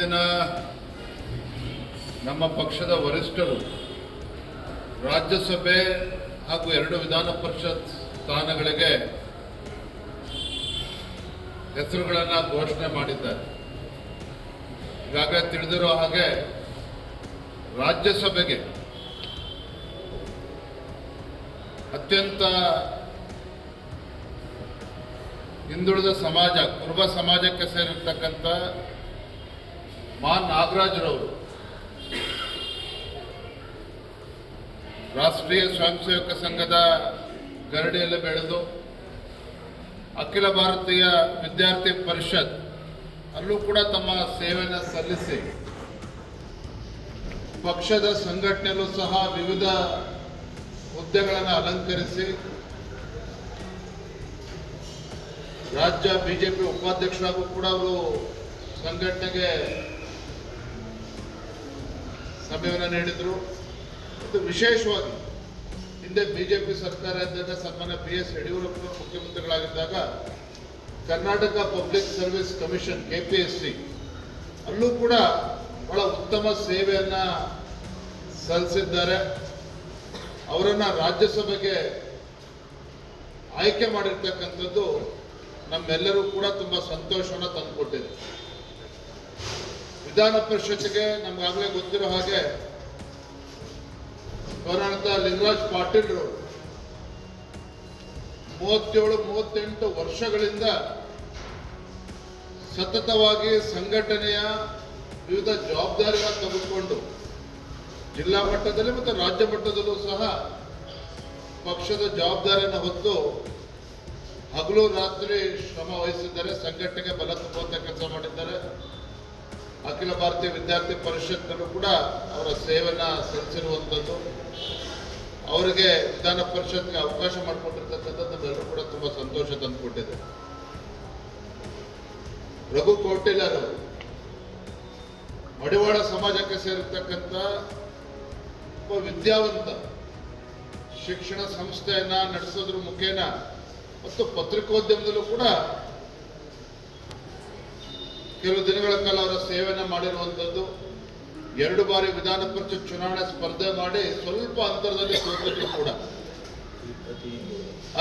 ದಿನ ನಮ್ಮ ಪಕ್ಷದ ವರಿಷ್ಠರು ರಾಜ್ಯಸಭೆ ಹಾಗೂ 2 ವಿಧಾನ ಪರಿಷತ್ ಸ್ಥಾನಗಳಿಗೆ ಹೆಸರುಗಳನ್ನು ಘೋಷಣೆ ಮಾಡಿದ್ದಾರೆ. ಈಗಾಗಲೇ ತಿಳಿದಿರೋ ಹಾಗೆ ರಾಜ್ಯಸಭೆಗೆ ಅತ್ಯಂತ ಹಿಂದುಳಿದ ಸಮಾಜ, ಕುರುಬ ಸಮಾಜಕ್ಕೆ ಸೇರಿರ್ತಕ್ಕಂಥ ಮಾ ನಾಗರಾಜ್ರವರು ರಾಷ್ಟ್ರೀಯ ಸ್ವಯಂ ಸೇವಕ ಸಂಘದ ಗರಡಿಯಲ್ಲಿ ಬೆಳೆದು ಅಖಿಲ ಭಾರತೀಯ ವಿದ್ಯಾರ್ಥಿ ಪರಿಷತ್ ಅಲ್ಲೂ ಕೂಡ ತಮ್ಮ ಸೇವೆಯನ್ನು ಸಲ್ಲಿಸಿ ಪಕ್ಷದ ಸಂಘಟನೆಯಲ್ಲೂ ಸಹ ವಿವಿಧ ಹುದ್ದೆಗಳನ್ನು ಅಲಂಕರಿಸಿ ರಾಜ್ಯ ಬಿಜೆಪಿ ಉಪಾಧ್ಯಕ್ಷರಾಗೂ ಕೂಡ ಅವರು ಸಂಘಟನೆಗೆ ಸಮಯವನ್ನು ನೀಡಿದರು. ಮತ್ತು ವಿಶೇಷವಾಗಿ ಹಿಂದೆ ಬಿಜೆಪಿ ಸರ್ಕಾರ ಇದ್ದಾಗ ಸನ್ಮಾನ್ಯ BS ಯಡಿಯೂರಪ್ಪ ಮುಖ್ಯಮಂತ್ರಿಗಳಾಗಿದ್ದಾಗ Karnataka public service commission KPSC ಅಲ್ಲೂ ಕೂಡ ಬಹಳ ಉತ್ತಮ ಸೇವೆಯನ್ನು ಸಲ್ಲಿಸಿದ್ದಾರೆ. ಅವರನ್ನು ರಾಜ್ಯಸಭೆಗೆ ಆಯ್ಕೆ ಮಾಡಿರ್ತಕ್ಕಂಥದ್ದು ನಮ್ಮೆಲ್ಲರೂ ಕೂಡ ತುಂಬ ಸಂತೋಷವನ್ನು ತಂದುಕೊಟ್ಟಿದೆ. ವಿಧಾನ ಪರಿಷತ್ಗೆ ನಮಗಾಗಲೇ ಗೊತ್ತಿರೋ ಹಾಗೆ ಗೌರವಾನ್ವಿತ ಲಿಂಗರಾಜ್ ಪಾಟೀಲ್ರು 37-38 ವರ್ಷಗಳಿಂದ ಸತತವಾಗಿ ಸಂಘಟನೆಯ ವಿವಿಧ ಜವಾಬ್ದಾರಿಗಳನ್ನು ತೆಗೆದುಕೊಂಡು ಜಿಲ್ಲಾ ಮಟ್ಟದಲ್ಲಿ ಮತ್ತು ರಾಜ್ಯ ಮಟ್ಟದಲ್ಲೂ ಸಹ ಪಕ್ಷದ ಜವಾಬ್ದಾರಿಯನ್ನು ಹೊತ್ತು ಹಗಲು ರಾತ್ರಿ ಶ್ರಮ ವಹಿಸಿದ್ದಾರೆ. ಸಂಘಟನೆಗೆ ಬಲ ತುಂಬುವಂತ ಕೆಲಸ ಮಾಡಿದ್ದಾರೆ. ಅಖಿಲ ಭಾರತೀಯ ವಿದ್ಯಾರ್ಥಿ ಪರಿಷತ್ನಲ್ಲೂ ಕೂಡ ಅವರ ಸೇವೆಯನ್ನು ಸಲ್ಲಿಸಿರುವಂಥದ್ದು, ಅವರಿಗೆ ವಿಧಾನ ಪರಿಷತ್ಗೆ ಅವಕಾಶ ಮಾಡಿಕೊಟ್ಟಿರ್ತಕ್ಕಂಥದ್ದು ನಮ್ಮೆಲ್ಲರೂ ಕೂಡ ತುಂಬ ಸಂತೋಷ ತಂದುಕೊಟ್ಟಿದೆ. ರಘು ಕೌಟಿಲ್ಯರು ಮಡಿವಾಳ ಸಮಾಜಕ್ಕೆ ಸೇರಿರ್ತಕ್ಕಂಥ ಒಬ್ಬ ವಿದ್ಯಾವಂತ, ಶಿಕ್ಷಣ ಸಂಸ್ಥೆಯನ್ನ ನಡೆಸೋದ್ರ ಮುಖೇನ ಮತ್ತು ಪತ್ರಿಕೋದ್ಯಮದಲ್ಲೂ ಕೂಡ ಕೆಲವು ದಿನಗಳ ಕಾಲ ಅವರ ಸೇವೆಯನ್ನು ಮಾಡಿರುವಂಥದ್ದು. 2 ಬಾರಿ ವಿಧಾನ ಪರಿಷತ್ ಚುನಾವಣೆ ಸ್ಪರ್ಧೆ ಮಾಡಿ ಸ್ವಲ್ಪ ಅಂತರದಲ್ಲಿ ಸೋತಿದ್ರು ಕೂಡ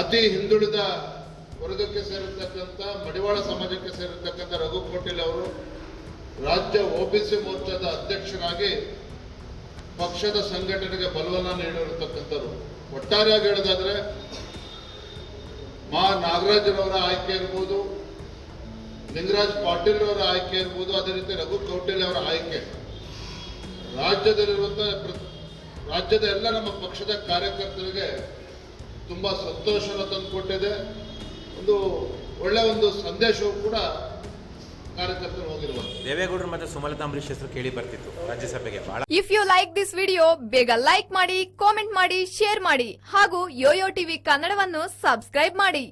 ಅತಿ ಹಿಂದುಳಿದ ವರ್ಗಕ್ಕೆ ಸೇರಿರ್ತಕ್ಕಂಥ ಮಡಿವಾಳ ಸಮಾಜಕ್ಕೆ ಸೇರಿರ್ತಕ್ಕಂಥ ರಘು ಕೌಟಿಲ್ಯ ಅವರು ರಾಜ್ಯ OBC ಮೋರ್ಚಾದ ಅಧ್ಯಕ್ಷರಾಗಿ ಪಕ್ಷದ ಸಂಘಟನೆಗೆ ಬಲವನ್ನು ನೀಡಿರತಕ್ಕಂಥವ್ರು. ಒಟ್ಟಾರೆಯಾಗಿ ಹೇಳೋದಾದ್ರೆ ಮಾ ನಾಗರಾಜ್ರವರ ಆಯ್ಕೆ ಇರ್ಬೋದು, ಲಿಂಗರಾಜ್ ಪಾಟೀಲ್ ಅವರ ಆಯ್ಕೆ ಇರ್ಬೋದು, ಅದೇ ರೀತಿ ರಘು ಕೌಟಿಲ್ಯ ಅವರ ಆಯ್ಕೆ ರಾಜ್ಯದ ಎಲ್ಲ ನಮ್ಮ ಪಕ್ಷದ ಕಾರ್ಯಕರ್ತರಿಗೆ ತುಂಬಾ ಸಂತೋಷವನ್ನು ತಂದುಕೊಟ್ಟಿದೆ. ಒಂದು ಸಂದೇಶವೂ ಕೂಡ ಕಾರ್ಯಕರ್ತರು ಹೋಗಿರುವುದು. ದೇವೇಗೌಡರು ಮತ್ತು ಸುಮಲತಾ ಅಂಬರೀಶ್ ಹೆಸರು ಕೇಳಿ ಬರ್ತಿತ್ತು ರಾಜ್ಯಸಭೆಗೆ. If you like this video ಬೇಗ ಲೈಕ್ ಮಾಡಿ, ಕಾಮೆಂಟ್ ಮಾಡಿ, ಶೇರ್ ಮಾಡಿ ಹಾಗೂ ಯೋಯೋ ಟಿವಿ ಕನ್ನಡವನ್ನು ಸಬ್ಸ್ಕ್ರೈಬ್ ಮಾಡಿ.